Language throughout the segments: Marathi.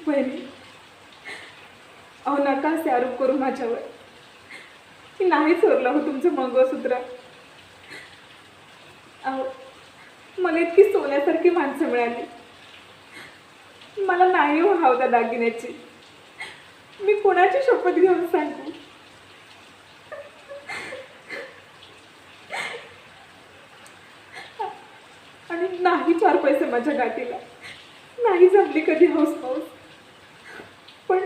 बहिणी, अहो नका असे आरोप करू माझ्यावर. की नाही चोरलं हो तुमचं मंगळसूत्र. अहो, मला इतकी सोन्यासारखी माणसं मिळाली. मला नाही हो हवं त्या दागिन्याची. मी कोणाची शपथ घेऊन सांगू. आणि नाही 4 पैसे माझ्या गाठीला. नाही जमली कधी हौस पाऊस. पण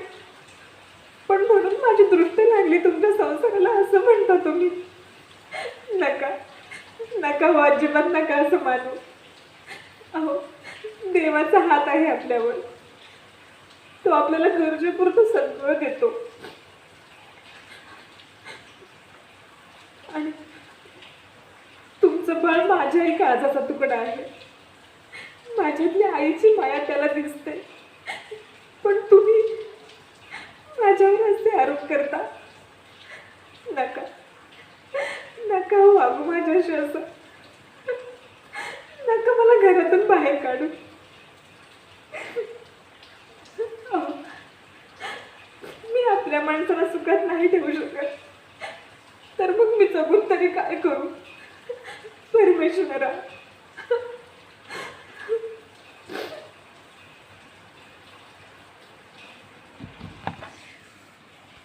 पण म्हणून माझी दृष्टी लागली तुमच्या संसाराला असं म्हणता तुम्ही. नका नका हो, अजिबात नका असं मानू. अहो, देवाचा हात आहे आपल्यावर. तो आपल्याला गरजेपुरतं सगळं देतो. आणि तुमचं बाळ माझ्याही काळजाचा तुकडा आहे. माझ्यातली आईची माया त्याला दिसते. पण तुम्ही माझ्यावर असे आरोप करता. नका नका हो वागू माझ्याशी असं. नका मला घरातून बाहेर काढू. अहो, मी आपल्या माणसाला सुखात नाही ठेवू शकत. तर मग मी जगून तरी काय करू. परमेश्वरा,